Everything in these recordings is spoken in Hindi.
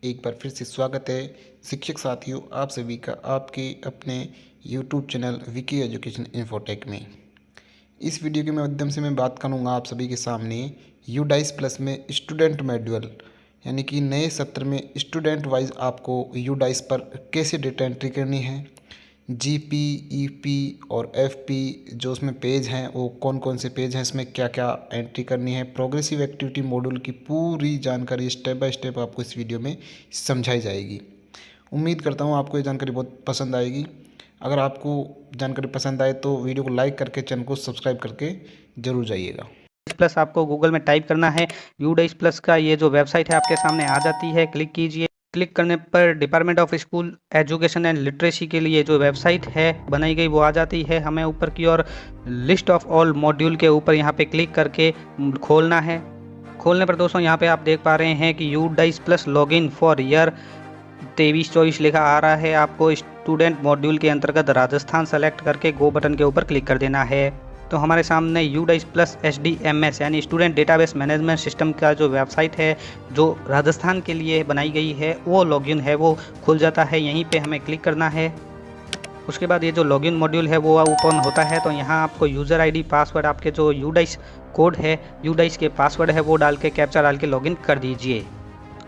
एक बार फिर से स्वागत है शिक्षक साथियों आप सभी का आपके अपने YouTube channel Vicky education infotech में। इस वीडियो के माध्यम से मैं बात करूंगा आप सभी के सामने यूडाइस प्लस में स्टूडेंट मॉड्यूल यानी कि नए सत्र में स्टूडेंट वाइज आपको यूडाइस पर कैसे डेटा एंट्री करनी है, जीपी, ईपी और एफपी जो उसमें पेज हैं वो कौन कौन से पेज हैं, इसमें क्या क्या एंट्री करनी है, प्रोग्रेसिव एक्टिविटी मॉड्यूल की पूरी जानकारी स्टेप बाय स्टेप आपको इस वीडियो में समझाई जाएगी। उम्मीद करता हूँ आपको ये जानकारी बहुत पसंद आएगी। अगर आपको जानकारी पसंद आए तो वीडियो को लाइक करके चैनल को सब्सक्राइब करके ज़रूर जाइएगा। प्लस आपको गूगल में टाइप करना है। यूडाइस प्लस का ये जो वेबसाइट है आपके सामने आ जाती है, क्लिक कीजिए। क्लिक करने पर department of school education and literacy के लिए जो वेबसाइट है बनाई गई वो आ जाती है। हमें ऊपर की ओर लिस्ट ऑफ ऑल मॉड्यूल के ऊपर यहाँ पे क्लिक करके खोलना है। खोलने पर दोस्तों यहाँ पे आप देख पा रहे हैं कि UDISE plus login for year 23-24 लिखा आ रहा है। आपको स्टूडेंट मॉड्यूल के अंतर्गत राजस्थान सेलेक्ट करके गो बटन के ऊपर क्लिक कर देना है। तो हमारे सामने यूडाइस प्लस SDMS यानी स्टूडेंट डेटाबेस मैनेजमेंट सिस्टम का जो वेबसाइट है जो राजस्थान के लिए बनाई गई है वो लॉगिन है वो खुल जाता है। यहीं पे हमें क्लिक करना है। उसके बाद ये जो लॉगिन मॉड्यूल है वो ओपन होता है। तो यहाँ आपको यूज़र ID पासवर्ड आपके जो यूडाइस कोड है यूडाइस के पासवर्ड है वो डाल के कैप्चा डाल के लॉगिन कर दीजिए।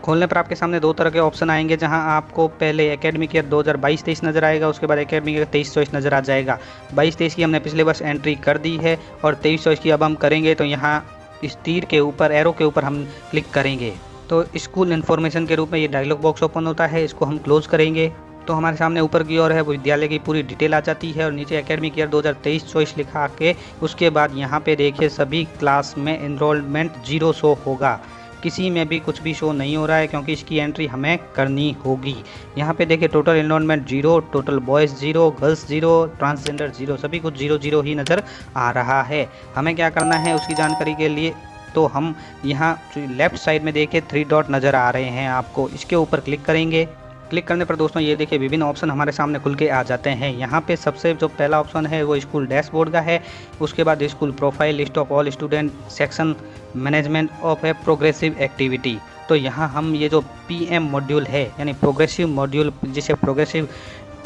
खोलने पर आपके सामने दो तरह के ऑप्शन आएंगे, जहां आपको पहले एकेडमिक ईयर 2022-23 नज़र आएगा, उसके बाद एकेडमिक ईयर 23-24 नज़र आ जाएगा। 22-23 की हमने पिछले वर्ष एंट्री कर दी है और 23-24 की अब हम करेंगे। तो यहाँ इस तीर के ऊपर एरो के ऊपर हम क्लिक करेंगे तो स्कूल इन्फॉर्मेशन के रूप में ये डायलॉग बॉक्स ओपन होता है। इसको हम क्लोज करेंगे तो हमारे सामने ऊपर की ओर है वो विद्यालय की पूरी डिटेल आ जाती है और नीचे एकेडमिक ईयर 2023-24 लिखा के उसके बाद यहाँ पे देखिए सभी क्लास में इनरोलमेंट 0 शो होगा। किसी में भी कुछ भी शो नहीं हो रहा है क्योंकि इसकी एंट्री हमें करनी होगी। यहाँ पे देखिए total enrolment 0, total boys 0, girls 0, transgender 0, सभी कुछ 0-0 ही नज़र आ रहा है। हमें क्या करना है उसकी जानकारी के लिए तो हम यहाँ लेफ़्ट साइड में देखिए 3 डॉट नज़र आ रहे हैं आपको, इसके ऊपर क्लिक करेंगे। क्लिक करने पर दोस्तों ये देखिए विभिन्न ऑप्शन हमारे सामने खुल के आ जाते हैं। यहाँ पे सबसे जो पहला ऑप्शन है वो स्कूल डैशबोर्ड का है। उसके बाद school profile, list of all student, section management of a progressive activity. तो यहाँ हम ये जो PM मॉड्यूल है यानी प्रोग्रेसिव मॉड्यूल जिसे प्रोग्रेसिव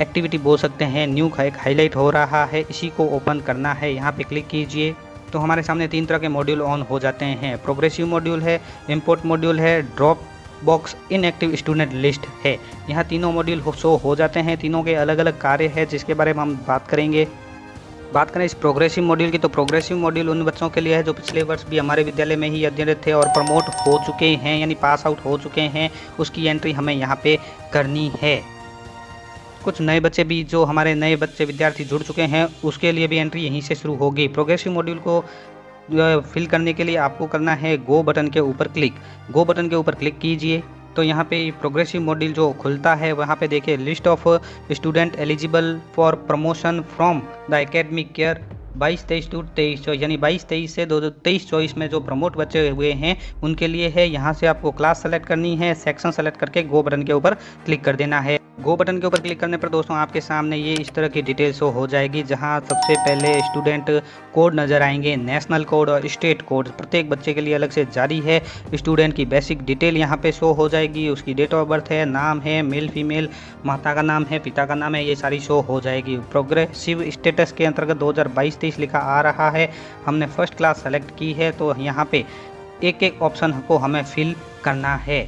एक्टिविटी बोल सकते हैं, न्यू एक हाईलाइट हो रहा है, इसी को ओपन करना है। यहाँ पे क्लिक कीजिए तो हमारे सामने 3 तरह के मॉड्यूल ऑन हो जाते हैं। प्रोग्रेसिव मॉड्यूल है, इम्पोर्ट मॉड्यूल है, drop box inactive student list है। यहाँ तीनों मॉड्यूल शो हो जाते हैं। तीनों के अलग अलग कार्य है जिसके बारे में हम बात करेंगे। बात करें इस प्रोग्रेसिव मॉड्यूल की तो प्रोग्रेसिव मॉड्यूल उन बच्चों के लिए है जो पिछले वर्ष भी हमारे विद्यालय में ही अध्ययनरत थे और प्रमोट हो चुके हैं यानी पास आउट हो चुके हैं, उसकी एंट्री हमें यहाँ पे करनी है। कुछ नए बच्चे भी जो हमारे नए बच्चे विद्यार्थी जुड़ चुके हैं उसके लिए भी एंट्री यहीं से शुरू होगी। प्रोग्रेसिव मॉड्यूल को फिल करने के लिए आपको करना है गो बटन के ऊपर क्लिक। गो बटन के ऊपर क्लिक कीजिए तो यहाँ पे प्रोग्रेसिव मॉड्यूल जो खुलता है वहाँ पे देखिए list of student eligible for promotion from the academic year 22-23 to 23-24 यानी 22-23 से 23-24 में जो प्रमोट बचे हुए हैं उनके लिए है। यहाँ से आपको क्लास सेलेक्ट करनी है, सेक्शन सेलेक्ट करके गो बटन के ऊपर क्लिक कर देना है। गो बटन के ऊपर क्लिक करने पर दोस्तों आपके सामने ये इस तरह की डिटेल शो हो जाएगी, जहाँ सबसे पहले स्टूडेंट कोड नज़र आएंगे, नेशनल कोड और स्टेट कोड प्रत्येक बच्चे के लिए अलग से जारी है। स्टूडेंट की बेसिक डिटेल यहाँ पे शो हो जाएगी, उसकी डेट ऑफ बर्थ है, नाम है, मेल फीमेल, माता का नाम है, पिता का नाम है, ये सारी शो हो जाएगी। प्रोग्रेसिव स्टेटस के अंतर्गत 2022-23 लिखा आ रहा है। हमने फर्स्ट क्लास सेलेक्ट की है तो यहाँ पे एक एक ऑप्शन को हमें फिल करना है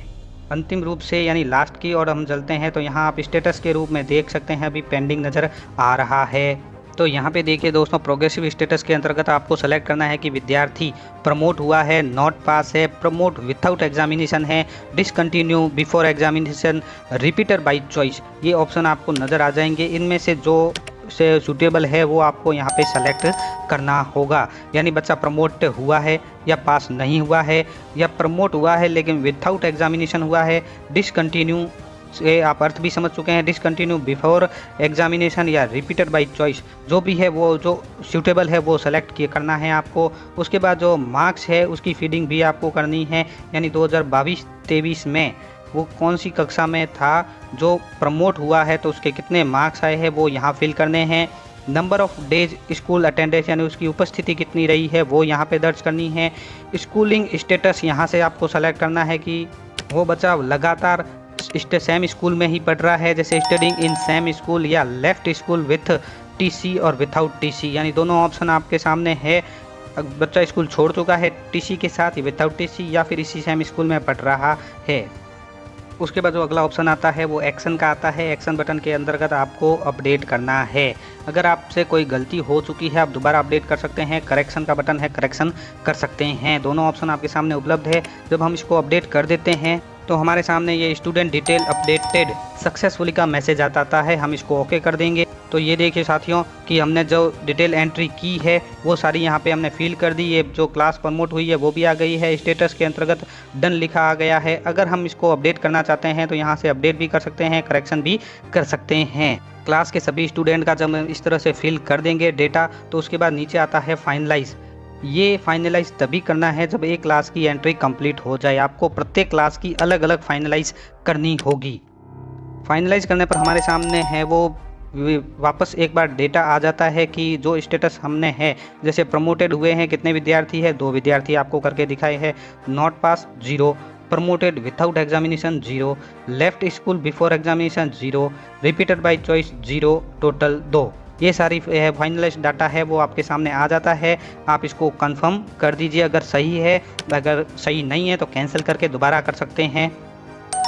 अंतिम रूप से यानी लास्ट की। और हम चलते हैं तो यहाँ आप स्टेटस के रूप में देख सकते हैं अभी पेंडिंग नज़र आ रहा है। तो यहाँ पे देखिए दोस्तों प्रोग्रेसिव स्टेटस के अंतर्गत आपको सेलेक्ट करना है कि विद्यार्थी प्रमोट हुआ है, नॉट पास है, प्रमोट विथआउट एग्जामिनेशन है, discontinue before examination, repeater by choice. ये ऑप्शन आपको नज़र आ जाएंगे। इनमें से जो से सूटेबल है वो आपको यहाँ पे सेलेक्ट करना होगा। यानी बच्चा प्रमोट हुआ है या पास नहीं हुआ है, या प्रमोट हुआ है लेकिन विथआउट एग्जामिनेशन हुआ है, डिसकंटिन्यू से आप अर्थ भी समझ चुके हैं, डिसकंटिन्यू बिफोर एग्जामिनेशन या रिपीटेड बाय चॉइस, जो भी है वो जो सूटेबल है वो सेलेक्ट करना है आपको। उसके बाद जो मार्क्स है उसकी फीडिंग भी आपको करनी है, यानी 2022-23 में वो कौन सी कक्षा में था, जो प्रमोट हुआ है तो उसके कितने मार्क्स आए हैं वो यहाँ फिल करने हैं। Number of days school attendance यानी उसकी उपस्थिति कितनी रही है वो यहाँ पे दर्ज करनी है। स्कूलिंग स्टेटस यहाँ से आपको सेलेक्ट करना है कि वो बच्चा लगातार सेम स्कूल में ही पढ़ रहा है, जैसे स्टडिंग इन सेम स्कूल या लेफ्ट स्कूल विथ टीसी और विथआउट टीसी, यानी दोनों ऑप्शन आपके सामने है। बच्चा स्कूल छोड़ चुका है टीसी के साथ, विथआउट टीसी, या फिर इसी सेम स्कूल में पढ़ रहा है। उसके बाद जो अगला ऑप्शन आता है वो एक्शन का आता है। एक्शन बटन के अंतर्गत आपको अपडेट करना है। अगर आपसे कोई गलती हो चुकी है आप दोबारा अपडेट कर सकते हैं। करेक्शन का बटन है, करेक्शन कर सकते हैं। दोनों ऑप्शन आपके सामने उपलब्ध है। जब हम इसको अपडेट कर देते हैं तो हमारे सामने ये स्टूडेंट डिटेल अपडेटेड सक्सेसफुली का मैसेज आता है। हम इसको ओके कर देंगे तो ये देखिए साथियों कि हमने जो डिटेल एंट्री की है वो सारी यहाँ पे हमने फिल कर दी। ये जो क्लास प्रमोट हुई है वो भी आ गई है। स्टेटस के अंतर्गत डन लिखा आ गया है। अगर हम इसको अपडेट करना चाहते हैं तो यहाँ से अपडेट भी कर सकते हैं, करेक्शन भी कर सकते हैं। क्लास के सभी स्टूडेंट का जब हम इस तरह से फिल कर देंगे डेटा तो उसके बाद नीचे आता है फाइनलाइज। ये फाइनलाइज तभी करना है जब एक क्लास की एंट्री कंप्लीट हो जाए। आपको प्रत्येक क्लास की अलग अलग फाइनलाइज करनी होगी। फाइनलाइज करने पर हमारे सामने है वो वापस एक बार डेटा आ जाता है कि जो स्टेटस हमने है, जैसे प्रमोटेड हुए हैं कितने विद्यार्थी है, 2 विद्यार्थी आपको करके दिखाए हैं। Not pass 0, promoted without examination 0, left school before examination 0, repeated by choice 0, total 2। ये सारी फाइनलाइज डाटा है वो आपके सामने आ जाता है। आप इसको कंफर्म कर दीजिए अगर सही है। अगर सही नहीं है तो कैंसिल करके दोबारा कर सकते हैं।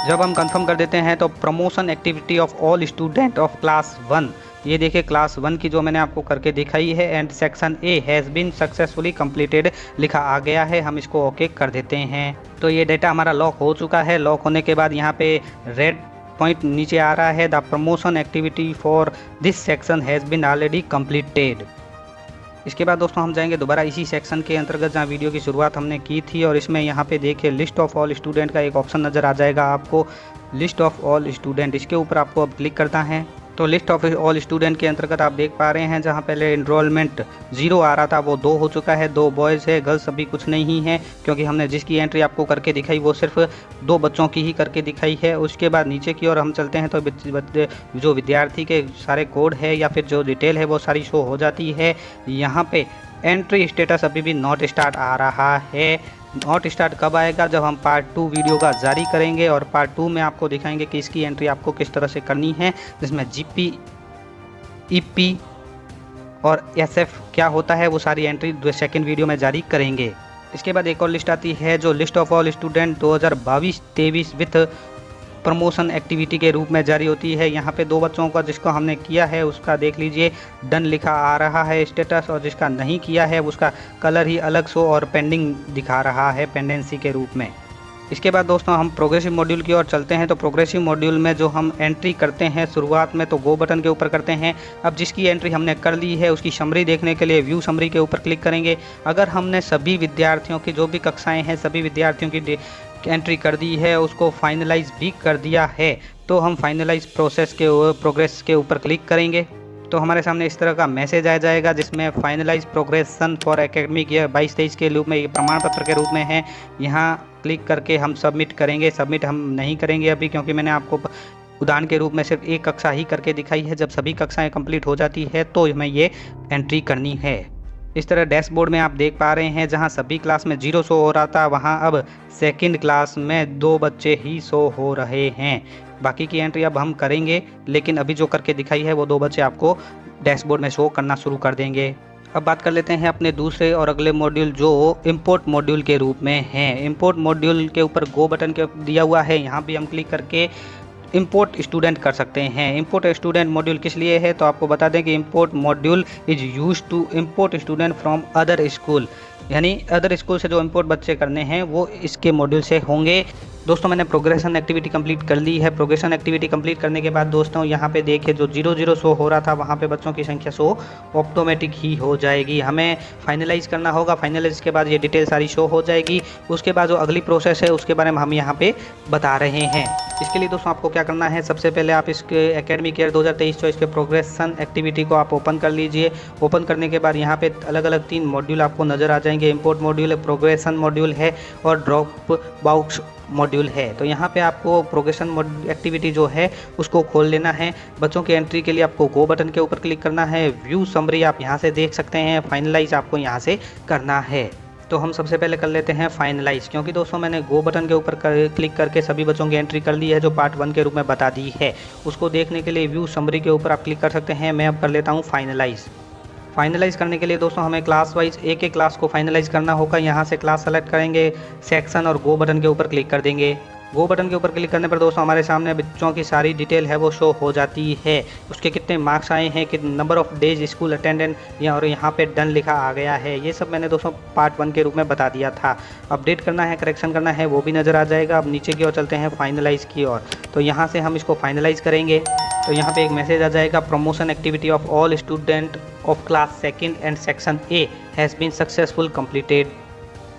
जब हम कंफर्म कर देते हैं तो promotion activity of all student of class 1, ये देखिए क्लास 1 की जो मैंने आपको करके दिखाई है, and section A has been successfully completed लिखा आ गया है। हम इसको ओके कर देते हैं तो ये डेटा हमारा लॉक हो चुका है। लॉक होने के बाद यहाँ पे रेड पॉइंट नीचे आ रहा है, the promotion activity for this section has been already completed. इसके बाद दोस्तों हम जाएंगे दोबारा इसी सेक्शन के अंतर्गत जहाँ वीडियो की शुरुआत हमने की थी, और इसमें यहाँ पे देखिए लिस्ट ऑफ ऑल स्टूडेंट का एक ऑप्शन नज़र आ जाएगा आपको, लिस्ट ऑफ ऑल स्टूडेंट। इसके ऊपर आपको अब क्लिक करना है तो लिस्ट ऑफ ऑल स्टूडेंट के अंतर्गत आप देख पा रहे हैं जहाँ पहले इनरोलमेंट 0 आ रहा था वो 2 हो चुका है। 2 बॉयज़ है, गर्ल्स अभी कुछ नहीं है, क्योंकि हमने जिसकी एंट्री आपको करके दिखाई वो सिर्फ 2 बच्चों की ही करके दिखाई है। उसके बाद नीचे की ओर हम चलते हैं तो जो विद्यार्थी के सारे कोड है या फिर जो डिटेल है वो सारी शो हो जाती है। यहाँ पे एंट्री स्टेटस अभी भी नॉट स्टार्ट आ रहा है। नॉट स्टार्ट कब आएगा? जब हम पार्ट 2 वीडियो का जारी करेंगे और पार्ट 2 में आपको दिखाएंगे कि इसकी एंट्री आपको किस तरह से करनी है, जिसमें जीपी, ईपी और एसएफ क्या होता है वो सारी एंट्री सेकंड वीडियो में जारी करेंगे। इसके बाद एक और लिस्ट आती है जो list of all student 2022-23 with promotion activity के रूप में जारी होती है। यहाँ पे 2 बच्चों का जिसको हमने किया है उसका देख लीजिए डन लिखा आ रहा है स्टेटस, और जिसका नहीं किया है उसका कलर ही अलग शो और पेंडिंग दिखा रहा है पेंडेंसी के रूप में। इसके बाद दोस्तों हम प्रोग्रेसिव मॉड्यूल की ओर चलते हैं तो प्रोग्रेसिव मॉड्यूल में जो हम एंट्री करते हैं शुरुआत में तो गो बटन के ऊपर करते हैं। अब जिसकी एंट्री हमने कर ली है उसकी समरी देखने के लिए व्यू समरी के ऊपर क्लिक करेंगे। अगर हमने सभी विद्यार्थियों की जो भी कक्षाएं हैं सभी विद्यार्थियों की एंट्री कर दी है, उसको फाइनलाइज भी कर दिया है, तो हम फाइनलाइज प्रोग्रेस के ऊपर क्लिक करेंगे तो हमारे सामने इस तरह का मैसेज आ जाएगा जिसमें finalise progression for academic year 22-23 के रूप में ये प्रमाण पत्र के रूप में है। यहाँ क्लिक करके हम सबमिट करेंगे। सबमिट हम नहीं करेंगे अभी, क्योंकि मैंने आपको उदाहरण के रूप में सिर्फ एक कक्षा ही करके दिखाई है। जब सभी कक्षाएं कंप्लीट हो जाती है तो हमें ये एंट्री करनी है। इस तरह डैशबोर्ड में आप देख पा रहे हैं जहां सभी क्लास में 0 शो हो रहा था वहां अब सेकंड क्लास में 2 बच्चे ही शो हो रहे हैं। बाकी की एंट्री अब हम करेंगे, लेकिन अभी जो करके दिखाई है वो 2 बच्चे आपको डैशबोर्ड में शो करना शुरू कर देंगे। अब बात कर लेते हैं अपने दूसरे और अगले मॉड्यूल जो इंपोर्ट मॉड्यूल के रूप में है। इंपोर्ट मॉड्यूल के ऊपर गो बटन के दिया हुआ है, यहाँ भी हम क्लिक करके इंपोर्ट स्टूडेंट कर सकते हैं। इंपोर्ट स्टूडेंट मॉड्यूल किस लिए है तो आपको बता दें कि import module is use to import student from other school, यानी अदर स्कूल से जो इंपोर्ट बच्चे करने हैं वो इसके मॉड्यूल से होंगे। दोस्तों मैंने प्रोग्रेशन एक्टिविटी कंप्लीट कर ली है। प्रोग्रेशन एक्टिविटी कंप्लीट करने के बाद दोस्तों यहाँ पे देखिए जो 0-0 शो हो रहा था वहाँ पे बच्चों की संख्या शो ऑटोमेटिक ही हो जाएगी। हमें फाइनलाइज करना होगा, फाइनलाइज के बाद ये डिटेल सारी शो हो जाएगी। उसके बाद जो अगली प्रोसेस है उसके बारे में हम यहाँ पे बता रहे हैं। इसके लिए दोस्तों आपको क्या करना है, सबसे पहले आप इसके एकेडमिक ईयर 2023-24 के प्रोग्रेशन एक्टिविटी को आप ओपन कर लीजिए। ओपन करने के बाद यहाँ पे अलग अलग 3 मॉड्यूल आपको नज़र आ जाएंगे। इंपोर्ट मॉड्यूल है, प्रोग्रेशन मॉड्यूल है और ड्रॉप बाउट मॉड्यूल है। तो यहाँ पे आपको प्रोग्रेशन एक्टिविटी जो है उसको खोल लेना है। बच्चों की एंट्री के लिए आपको गो बटन के ऊपर क्लिक करना है। व्यू समरी आप यहाँ से देख सकते हैं, फाइनलाइज आपको यहाँ से करना है। तो हम सबसे पहले कर लेते हैं फाइनलाइज, क्योंकि दोस्तों मैंने गो बटन के ऊपर क्लिक करके सभी बच्चों की एंट्री कर ली है जो पार्ट 1 के रूप में बता दी है। उसको देखने के लिए व्यू समरी के ऊपर आप क्लिक कर सकते हैं। मैं अब कर लेता हूँ फाइनलाइज। फाइनलाइज करने के लिए दोस्तों हमें क्लास वाइज एक एक क्लास को फाइनलाइज करना होगा। यहाँ से क्लास सेलेक्ट करेंगे, सेक्शन और गो बटन के ऊपर क्लिक कर देंगे। गो बटन के ऊपर क्लिक करने पर दोस्तों हमारे सामने बच्चों की सारी डिटेल है वो शो हो जाती है। उसके कितने मार्क्स आए हैं, कितने number of days school attendant, और यहाँ पे डन लिखा आ गया है। ये सब मैंने दोस्तों पार्ट 1 के रूप में बता दिया था। अपडेट करना है, करेक्शन करना है, वो भी नज़र आ जाएगा। अब नीचे की ओर चलते हैं फाइनलाइज की ओर। तो यहाँ से हम इसको फाइनलाइज करेंगे तो यहाँ पे एक मैसेज आ जाएगा, promotion activity of all student of class 2 and section A has been successful completed.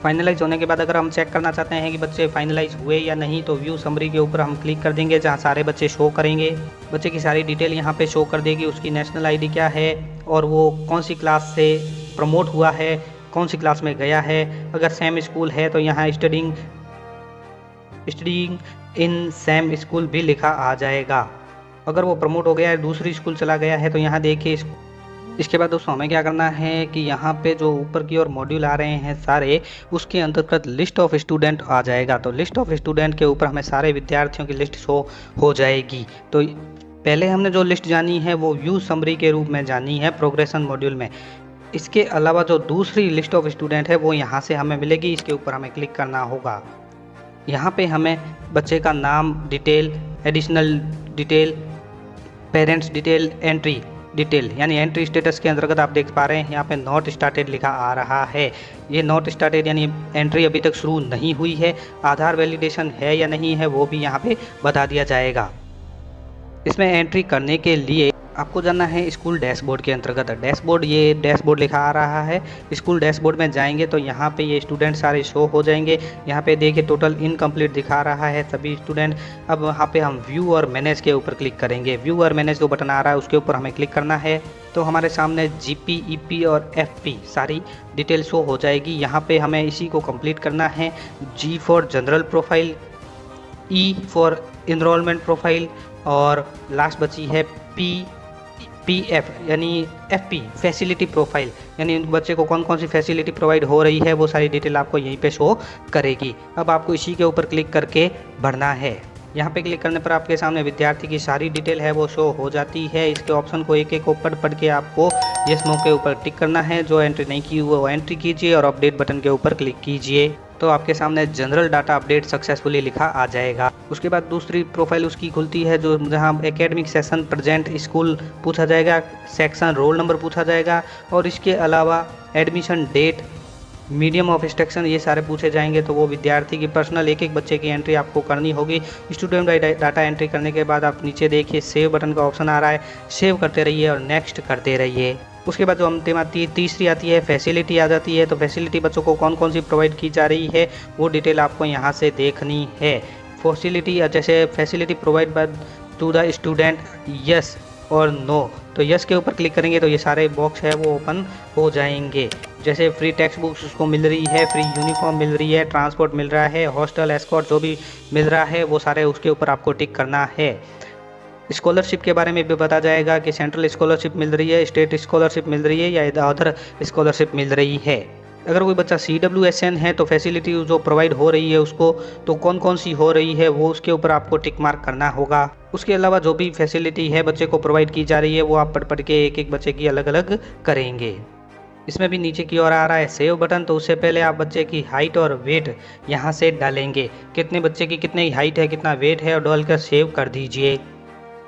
Finalise होने के बाद अगर हम चेक करना चाहते हैं कि बच्चे फाइनलाइज हुए या नहीं, तो व्यू समरी के ऊपर हम क्लिक कर देंगे, जहां सारे बच्चे शो करेंगे। बच्चे की सारी डिटेल यहां पे शो कर देगी, उसकी नेशनल आईडी क्या है और वो कौन सी क्लास से प्रमोट हुआ है, कौन सी क्लास में गया है। अगर सेम स्कूल है तो यहाँ स्टडिंग इन सेम स्कूल भी लिखा आ जाएगा। अगर वो प्रमोट हो गया है, दूसरी स्कूल चला गया है, तो यहाँ देखिए। इसके बाद दोस्तों हमें क्या करना है कि यहाँ पे जो ऊपर की ओर मॉड्यूल आ रहे हैं सारे, उसके अंतर्गत लिस्ट ऑफ स्टूडेंट आ जाएगा। तो लिस्ट ऑफ स्टूडेंट के ऊपर हमें सारे विद्यार्थियों की लिस्ट शो हो जाएगी। तो पहले हमने जो लिस्ट जानी है वो व्यू समरी के रूप में जानी है प्रोग्रेशन मॉड्यूल में। इसके अलावा जो दूसरी लिस्ट ऑफ स्टूडेंट है वो यहाँ से हमें मिलेगी। इसके ऊपर हमें क्लिक करना होगा। यहाँ पे हमें बच्चे का नाम detail, additional detail, parents detail, entry detail, यानी एंट्री स्टेटस के अंतर्गत आप देख पा रहे हैं यहाँ पे नॉट स्टार्टेड लिखा आ रहा है। ये नॉट स्टार्टेड यानी एंट्री अभी तक शुरू नहीं हुई है। आधार वैलिडेशन है या नहीं है वो भी यहाँ पे बता दिया जाएगा। इसमें एंट्री करने के लिए आपको जाना है स्कूल डैशबोर्ड के अंतर्गत। डैशबोर्ड, ये डैशबोर्ड लिखा आ रहा है। स्कूल डैशबोर्ड में जाएंगे तो यहाँ पे ये स्टूडेंट सारे शो हो जाएंगे। यहाँ पे देखिए टोटल इनकम्प्लीट दिखा रहा है सभी स्टूडेंट। अब वहाँ पे हम व्यू और मैनेज के ऊपर क्लिक करेंगे। व्यू और मैनेज जो बटन आ रहा है उसके ऊपर हमें क्लिक करना है। तो हमारे सामने GP, EP और FP सारी डिटेल शो हो जाएगी। यहाँ पे हमें इसी को कंप्लीट करना है। G for general profile, E for enrolment profile और लास्ट बची है PF यानी FP फैसिलिटी प्रोफाइल, यानी बच्चे को कौन कौन सी फैसिलिटी प्रोवाइड हो रही है वो सारी डिटेल आपको यहीं पे शो करेगी। अब आपको इसी के ऊपर क्लिक करके भरना है। यहाँ पे क्लिक करने पर आपके सामने विद्यार्थी की सारी डिटेल है वो शो हो जाती है। इसके ऑप्शन को एक एक पढ़ के आपको यस नो के ऊपर टिक करना है। जो एंट्री नहीं की हुई वो एंट्री कीजिए और अपडेट बटन के ऊपर क्लिक कीजिए। तो आपके सामने जनरल डाटा अपडेट सक्सेसफुली लिखा आ जाएगा। उसके बाद दूसरी प्रोफाइल उसकी खुलती है जो जहां एकेडमिक सेशन प्रेजेंट स्कूल पूछा जाएगा, सेक्शन रोल नंबर पूछा जाएगा और इसके अलावा admission date, medium of instruction, ये सारे पूछे जाएंगे। तो वो विद्यार्थी की पर्सनल एक एक बच्चे की एंट्री आपको करनी होगी। स्टूडेंट बाई डाटा एंट्री करने के बाद आप नीचे देखिए सेव बटन का ऑप्शन आ रहा है। सेव करते रहिए और नेक्स्ट करते रहिए। उसके बाद जो अंतिम आती है, तीसरी आती है फैसिलिटी आ जाती है। तो फैसिलिटी बच्चों को कौन कौन सी प्रोवाइड की जा रही है वो डिटेल आपको यहाँ से देखनी है। फैसिलिटी जैसे facility provide by two the student, yes और नो। तो यस के ऊपर क्लिक करेंगे तो ये सारे बॉक्स है वो ओपन हो जाएंगे। जैसे फ्री टेक्स्ट बुक्स उसको मिल रही है, फ्री यूनिफॉर्म मिल रही है, ट्रांसपोर्ट मिल रहा है, हॉस्टल एस्कॉर्ट जो भी मिल रहा है वो सारे उसके ऊपर आपको टिक करना है। स्कॉलरशिप के बारे में भी बता जाएगा कि सेंट्रल स्कॉलरशिप मिल रही है, स्टेट स्कॉलरशिप मिल रही है या अदर स्कॉलरशिप मिल रही है। अगर कोई बच्चा CWSN है तो फैसिलिटी जो प्रोवाइड हो रही है उसको तो कौन कौन सी हो रही है वो उसके ऊपर आपको टिक मार्क करना होगा। उसके अलावा जो भी फैसिलिटी है बच्चे को प्रोवाइड की जा रही है वो आप पढ़ के एक एक बच्चे की अलग अलग करेंगे। इसमें भी नीचे की ओर आ रहा है सेव बटन। तो उससे पहले आप बच्चे की हाइट और वेट यहाँ से डालेंगे, कितने बच्चे की कितनी हाइट है, कितना वेट है और डालकर सेव कर दीजिए।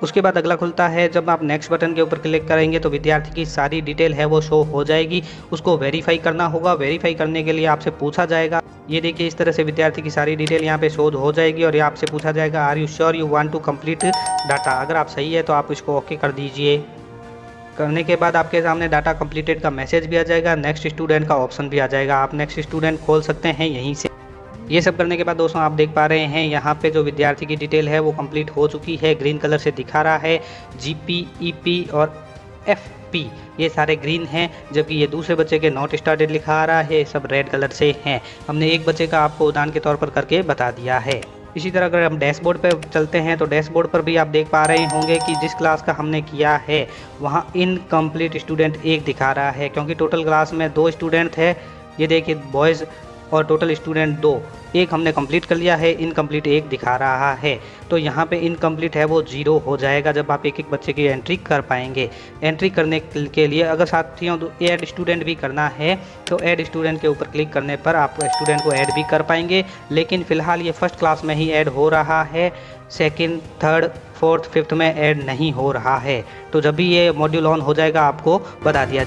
उसके बाद अगला खुलता है। जब आप नेक्स्ट बटन के ऊपर क्लिक करेंगे तो विद्यार्थी की सारी डिटेल है वो शो हो जाएगी। उसको वेरीफाई करना होगा। वेरीफाई करने के लिए आपसे पूछा जाएगा, ये देखिए इस तरह से विद्यार्थी की सारी डिटेल यहाँ पे शो हो जाएगी और ये आपसे पूछा जाएगा are you sure you want to complete data. अगर आप सही है तो आप इसको ओके कर दीजिए। करने के बाद आपके सामने डाटा कंप्लीटेड का मैसेज भी आ जाएगा, नेक्स्ट स्टूडेंट का ऑप्शन भी आ जाएगा। आप नेक्स्ट स्टूडेंट खोल सकते हैं यहीं से। ये सब करने के बाद दोस्तों आप देख पा रहे हैं यहाँ पे जो विद्यार्थी की डिटेल है वो कंप्लीट हो चुकी है। ग्रीन कलर से दिखा रहा है। GP, EP और FP ये सारे ग्रीन हैं, जबकि ये दूसरे बच्चे के नॉट स्टार्टेड लिखा आ रहा है, सब रेड कलर से हैं। हमने एक बच्चे का आपको उदाहरण के तौर पर करके बता दिया है। इसी तरह अगर हम डैशबोर्ड पर चलते हैं तो डैशबोर्ड पर भी आप देख पा रहे होंगे कि जिस क्लास का हमने किया है वहाँ इनकम्प्लीट स्टूडेंट 1 दिखा रहा है, क्योंकि टोटल क्लास में 2 स्टूडेंट थे ये देखिए बॉयज़ और टोटल स्टूडेंट 2, एक हमने कंप्लीट कर लिया है, इनकम्प्लीट एक दिखा रहा है। तो यहाँ पे इनकम्प्लीट है वो 0 हो जाएगा जब आप एक एक बच्चे की एंट्री कर पाएंगे। एंट्री करने के लिए अगर साथियों तो ऐड स्टूडेंट भी करना है तो ऐड स्टूडेंट के ऊपर क्लिक करने पर आप स्टूडेंट को ऐड भी कर पाएंगे, लेकिन फ़िलहाल ये फर्स्ट क्लास में ही ऐड हो रहा है, सेकंड, थर्ड, फोर्थ, फिफ्थ में ऐड नहीं हो रहा है। तो जब भी ये मॉड्यूल ऑन हो जाएगा आपको बता दिया